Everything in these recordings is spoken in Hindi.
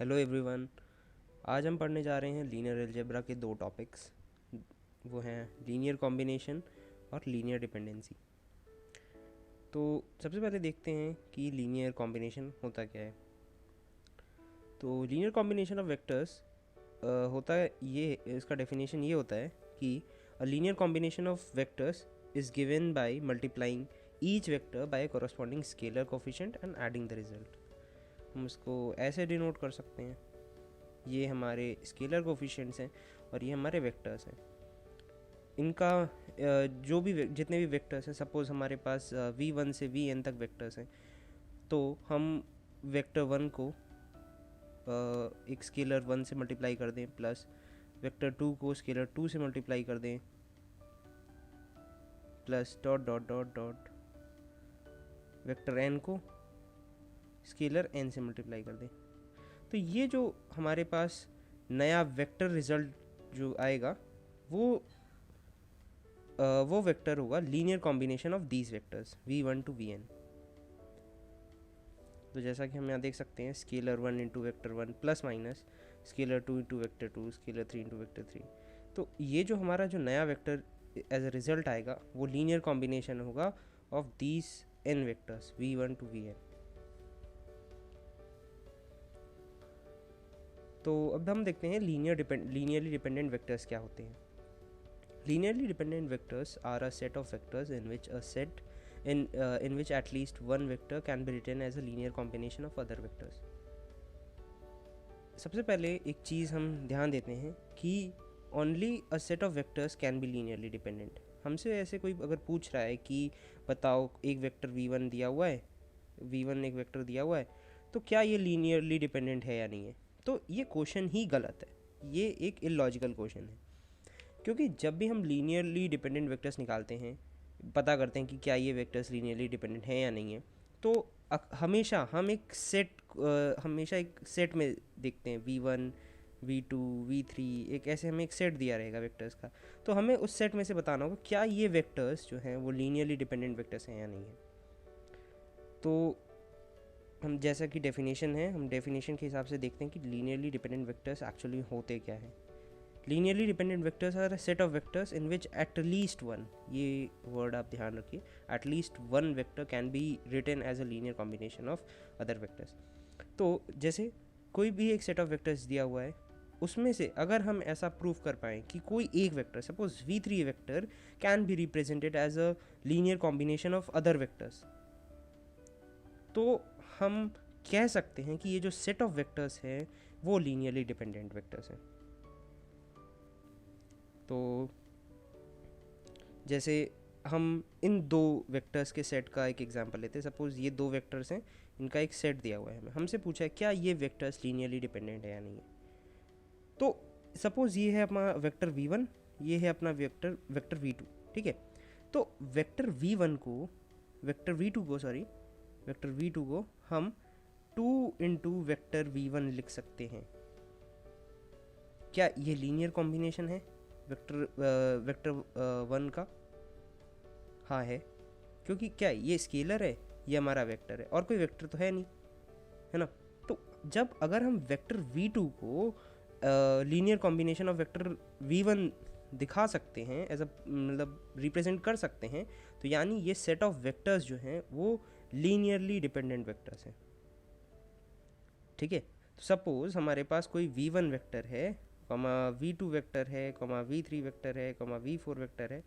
Hello everyone. आज हम पढ़ने जा रहे हैं लीनियर अलजेब्रा के दो टॉपिक्स। वो हैं लीनियर कॉम्बिनेशन और लीनियर डिपेंडेंसी। तो सबसे पहले देखते हैं कि लीनियर कॉम्बिनेशन होता क्या है। तो लीनियर कॉम्बिनेशन ऑफ वेक्टर्स होता है ये, इसका डेफिनेशन ये होता है कि अ linear combination of vectors is given by multiplying each vector by corresponding scalar coefficient and adding the result. हम इसको ऐसे डिनोट कर सकते हैं, ये हमारे स्केलर कोफिशिएंट्स हैं और ये हमारे वेक्टर्स हैं। इनका जो भी जितने भी वेक्टर्स हैं, सपोज़ हमारे पास v1 से vn तक वेक्टर्स हैं, तो हम वेक्टर 1 को एक स्केलर 1 से मल्टीप्लाई कर दें, प्लस वेक्टर 2 को स्केलर 2 से मल्टीप्लाई कर दें, plus dot dot dot dot vector n को स्केलर n से मल्टीप्लाई कर दें। तो ये जो हमारे पास नया वेक्टर रिजल्ट जो आएगा वो वेक्टर होगा linear combination of these vectors v1 to vn। तो जैसा कि हम यहाँ देख सकते हैं, scalar 1 into vector 1 plus minus scalar 2 into vector 2 scalar 3 into vector 3। तो ये जो हमारा जो नया वेक्टर एज अ रिजल्ट आएगा वो लीनियर कॉम्बिनेशन होगा of these n vectors v1 to vn। तो अब हम देखते हैं लीनियरली डिपेंडेंट वेक्टर्स क्या होते हैं। Linearly dependent vectors are a set of vectors in which at least one vector can be written as a linear combination of other vectors. सबसे पहले एक चीज़ हम ध्यान देते हैं कि only a set of vectors can be linearly dependent। हमसे ऐसे कोई अगर पूछ रहा है कि बताओ एक वेक्टर v1 दिया हुआ है, v1 एक वेक्टर दिया हुआ है, तो क्या ये लीनियरली डिपेंडेंट है या नहीं है, तो ये क्वेश्चन ही गलत है। ये एक इलॉजिकल क्वेश्चन है, क्योंकि जब भी हम लीनियरली डिपेंडेंट वेक्टर्स निकालते हैं, पता करते हैं कि क्या ये वेक्टर्स लीनियरली डिपेंडेंट हैं या नहीं है, तो हमेशा एक सेट में देखते हैं v1 v2 v3, एक ऐसे हमें एक सेट दिया रहेगा वेक्टर्स का। तो हमें उस सेट में से बताना होगा क्या ये वेक्टर्स जो हैं वो लीनियरली डिपेंडेंट वेक्टर्स हैं या नहीं है। तो हम जैसा कि डेफिनेशन है, हम डेफिनेशन के हिसाब से देखते हैं कि लीनियरली डिपेंडेंट वेक्टर्स एक्चुअली होते क्या हैं। Linearly dependent vectors are a set of vectors in which at least one, ये वर्ड आप ध्यान रखिए, at least one vector can be written as a linear combination of other vectors. तो जैसे कोई भी एक सेट ऑफ वेक्टर्स दिया हुआ है, उसमें से अगर हम ऐसा प्रूव कर पाएँ कि कोई एक vector, suppose v3 vector can be represented as a linear combination of other vectors, तो हम कह सकते हैं कि ये जो सेट ऑफ वेक्टर्स है वो लीनियरली डिपेंडेंट वेक्टर्स हैं। तो जैसे हम इन दो वेक्टर्स के सेट का एक एग्जांपल लेते हैं। सपोज़ ये दो वेक्टर्स हैं, इनका एक सेट दिया हुआ है, हमें हमसे पूछा है क्या ये वेक्टर्स लीनियरली डिपेंडेंट है या नहीं है। तो सपोज़ ये है अपना वेक्टर v1, ये है अपना वेक्टर v2, ठीक है। तो वेक्टर v2 को हम 2 इंटू वेक्टर v1 लिख सकते हैं। क्या ये लीनियर कॉम्बिनेशन है वेक्टर 1 का? हाँ है, क्योंकि क्या ये स्केलर है, ये हमारा वेक्टर है और कोई वेक्टर तो है नहीं, है ना। तो जब अगर हम वेक्टर v2 को linear combination of vector v1 दिखा सकते हैं, एज अ मतलब रिप्रेजेंट कर सकते हैं, तो यानी ये सेट ऑफ वेक्टर्स जो हैं वो लीनियरली डिपेंडेंट वेक्टर्स हैं, ठीक है। तो सपोज़ हमारे पास कोई v1 वेक्टर है, कॉमा v2 वेक्टर है, कॉमा v3 वेक्टर है, कॉमा v4 वेक्टर है।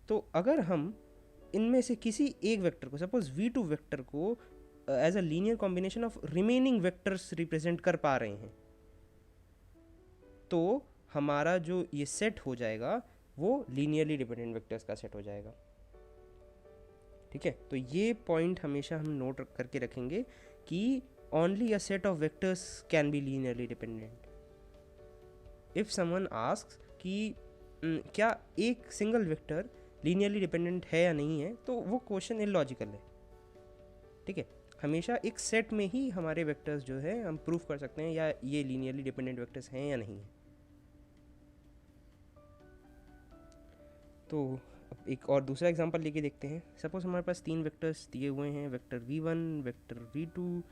तो अगर हम इनमें से किसी एक वेक्टर को, सपोज v2 वेक्टर को as a linear combination of remaining vectors represent कर पा रहे हैं, तो हमारा जो ये सेट हो जाएगा वो लीनियरली डिपेंडेंट वेक्टर्स का सेट हो जाएगा, ठीक है। तो ये पॉइंट हमेशा हम नोट करके रखेंगे कि only a set of vectors can be linearly dependent. If someone asks कि क्या एक सिंगल वेक्टर लीनियरली डिपेंडेंट है या नहीं है, तो वो क्वेश्चन इलॉजिकल है, ठीक है। हमेशा एक सेट में ही हमारे वेक्टर्स जो है हम प्रूव कर सकते हैं या ये लीनियरली डिपेंडेंट वेक्टर्स हैं या नहीं है। तो अब एक और दूसरा एग्जांपल लेके देखते हैं। सपोज हमारे पास 3 वेक्टर्स दिए हुए हैं, vector v1, vector v2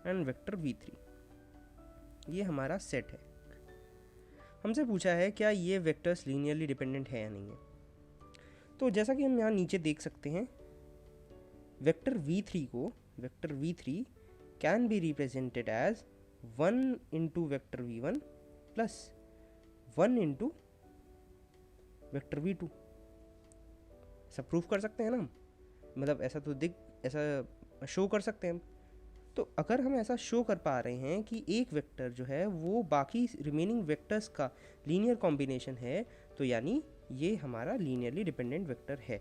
and vector v3। ये हमारा सेट है। हमसे पूछा है क्या ये वेक्टर्स लीनियरली डिपेंडेंट है या नहीं है। तो जैसा कि हम यहाँ नीचे देख सकते हैं, vector v3 can be represented as 1 into vector v1 plus 1 into vector v2। ऐसा प्रूफ कर सकते हैं ना हम, मतलब ऐसा शो कर सकते हैं हम। तो अगर हम ऐसा शो कर पा रहे हैं कि एक वेक्टर जो है वो बाकी रिमेनिंग वेक्टर्स का लीनियर कॉम्बिनेशन है, तो यानी ये हमारा लीनियरली डिपेंडेंट वेक्टर है।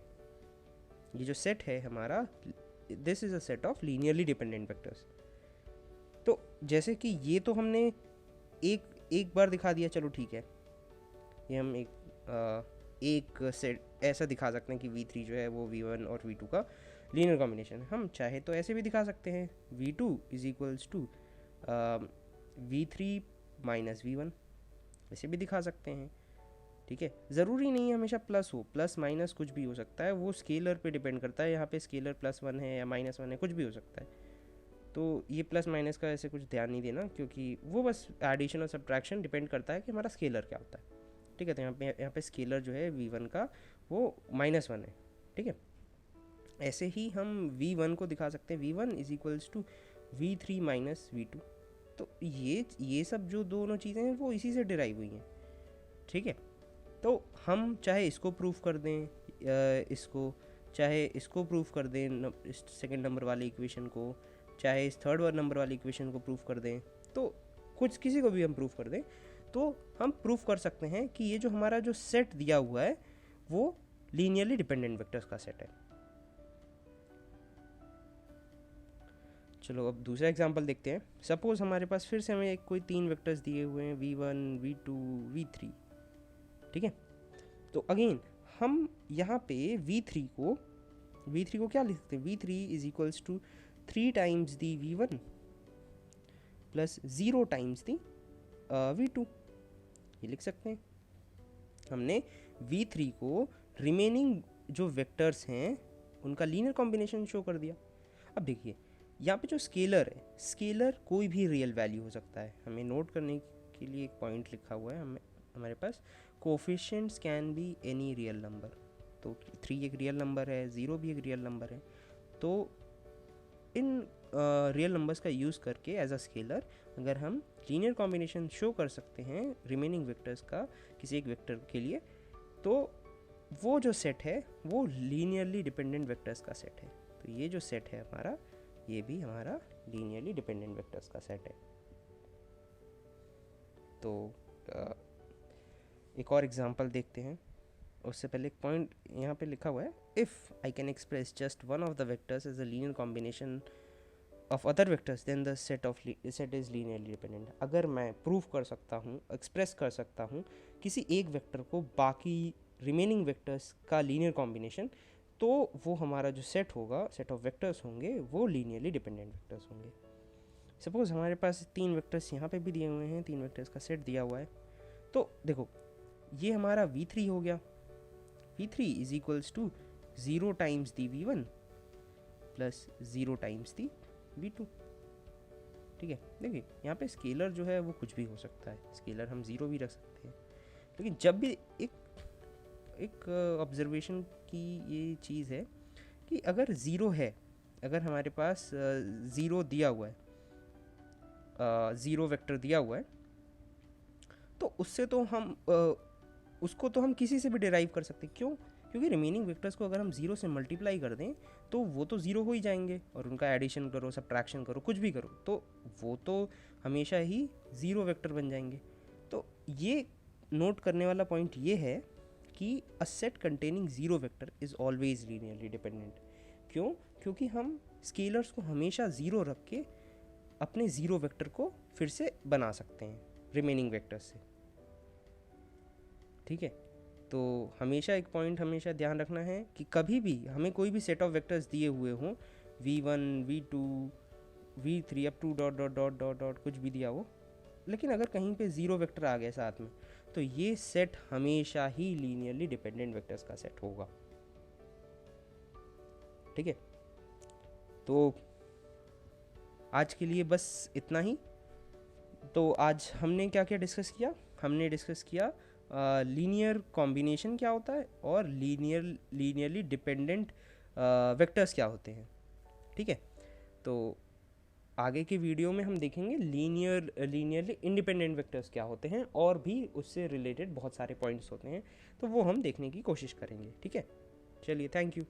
ये जो सेट है हमारा, this is a set of linearly dependent vectors. तो जैसे कि ये तो हमने एक बार दिखा दिया, चलो ठीक है, ये हम एक सेट ऐसा दिखा सकते हैं कि v3 जो है वो v1 और v2 का लीनियर कॉम्बिनेशन है। हम चाहे तो ऐसे भी दिखा सकते हैं, v2 is equals to v3 minus v1, ऐसे भी दिखा सकते हैं। ठीक है, ज़रूरी नहीं है हमेशा प्लस हो, प्लस माइनस कुछ भी हो सकता है, वो स्केलर पे डिपेंड करता है। यहाँ पे स्केलर +1 है या -1 है, कुछ भी हो सकता है। तो ये प्लस माइनस का ऐसे कुछ ध्यान नहीं देना, क्योंकि वो बस एडिशन और सब्ट्रैक्शन डिपेंड करता है कि हमारा स्केलर क्या होता है। ठीक है, तो यहाँ पे स्केलर जो है v1 का वो -1 है। ठीक है, ऐसे ही हम v1 को दिखा सकते हैं, v1 is equals to v3 minus v2। तो ये सब जो दोनों चीज़ें हैं वो इसी से डिराइव हुई हैं। ठीक है, तो हम चाहे इसको प्रूफ कर दें, चाहे इसको प्रूफ कर दें, इस सेकेंड नंबर वाले इक्वेशन को, चाहे इस थर्ड नंबर वाले इक्वेशन को प्रूफ कर दें, तो कुछ किसी को भी हम प्रूफ कर दें, तो हम प्रूफ कर सकते हैं कि ये जो हमारा जो सेट दिया हुआ है वो लीनियरली डिपेंडेंट वेक्टर्स का सेट है। चलो अब दूसरा एग्जांपल देखते हैं। सपोज हमारे पास फिर से हमें कोई 3 वेक्टर्स दिए हुए हैं, v1 v2 v3। ठीक है, तो अगेन हम यहाँ पे v3 को क्या लिख सकते हैं, v3 is equals to 3 times the v1 plus 0 times the v2, ये लिख सकते हैं। हमने v3 को रिमेनिंग जो वेक्टर्स हैं उनका लीनियर कॉम्बिनेशन शो कर दिया। अब देखिए यहाँ पे जो स्केलर है, स्केलर कोई भी रियल वैल्यू हो सकता है। हमें नोट करने के लिए एक पॉइंट लिखा हुआ है हमारे पास, coefficients can be any real number. तो 3 एक रियल नंबर है, 0 भी एक रियल नंबर है। तो इन रियल नंबर्स का यूज़ करके एज अ स्केलर अगर हम लीनियर कॉम्बिनेशन शो कर सकते हैं रिमेनिंग वेक्टर्स का किसी एक वेक्टर के लिए, तो वो जो सेट है वो लीनियरली डिपेंडेंट वेक्टर्स का सेट है। तो ये जो सेट है हमारा, ये भी हमारा लीनियरली डिपेंडेंट वेक्टर्स का सेट है। तो एक और एग्जांपल देखते हैं। उससे पहले एक पॉइंट यहाँ पे लिखा हुआ है, if I can express just one of the vectors as a linear combination of other vectors then the set is linearly dependent. अगर मैं प्रूव कर सकता हूँ, एक्सप्रेस कर सकता हूँ किसी एक वेक्टर को बाकी रिमेनिंग वेक्टर्स का लीनियर कॉम्बिनेशन, तो वो हमारा जो सेट होगा, सेट ऑफ वेक्टर्स होंगे, वो लीनियरली डिपेंडेंट वेक्टर्स होंगे। सपोज हमारे पास 3 वेक्टर्स यहाँ पे भी दिए हुए हैं, 3 वेक्टर्स का सेट दिया हुआ है। तो देखो ये हमारा v3 हो गया, v3 is equals to 0 times the v1 plus 0 times the v2। ठीक है, देखिए यहाँ पे स्केलर जो है वो कुछ भी हो सकता है, स्केलर हम 0 भी रख सकते हैं। लेकिन जब भी एक ऑब्जर्वेशन की ये चीज़ है कि अगर 0 है, अगर हमारे पास 0 दिया हुआ है, 0 वेक्टर दिया हुआ है, तो उससे तो हम उसको तो हम किसी से भी डिराइव कर सकते हैं। क्यों? क्योंकि रिमेनिंग वेक्टर्स को अगर हम 0 से मल्टीप्लाई कर दें तो वो तो 0 हो ही जाएंगे, और उनका एडिशन करो, सब्ट्रैक्शन करो, कुछ भी करो, तो वो तो हमेशा ही 0 वेक्टर बन जाएंगे। तो ये नोट करने वाला पॉइंट ये है कि a set containing 0 vector is always linearly dependent. क्यों? क्योंकि हम स्केलर्स को हमेशा 0 रख के अपने 0 वेक्टर को फिर से बना सकते हैं रिमेनिंग वेक्टर्स से। ठीक है, तो हमेशा एक पॉइंट हमेशा ध्यान रखना है कि कभी भी हमें कोई भी सेट ऑफ वेक्टर्स दिए हुए हों, v1 v2 v3 up to dot dot dot dot dot कुछ भी दिया हो, लेकिन अगर कहीं पे 0 वेक्टर आ गए साथ में, तो ये सेट हमेशा ही लीनियरली डिपेंडेंट वेक्टर्स का सेट होगा। ठीक है, तो आज के लिए बस इतना ही। तो आज हमने क्या क्या डिस्कस किया? हमने डिस्कस किया लीनियर कॉम्बिनेशन क्या होता है और लीनियरली डिपेंडेंट वेक्टर्स क्या होते हैं। ठीक है, तो आगे के वीडियो में हम देखेंगे लीनियरली इंडिपेंडेंट वेक्टर्स क्या होते हैं, और भी उससे रिलेटेड बहुत सारे पॉइंट्स होते हैं, तो वो हम देखने की कोशिश करेंगे। ठीक है, चलिए, थैंक यू।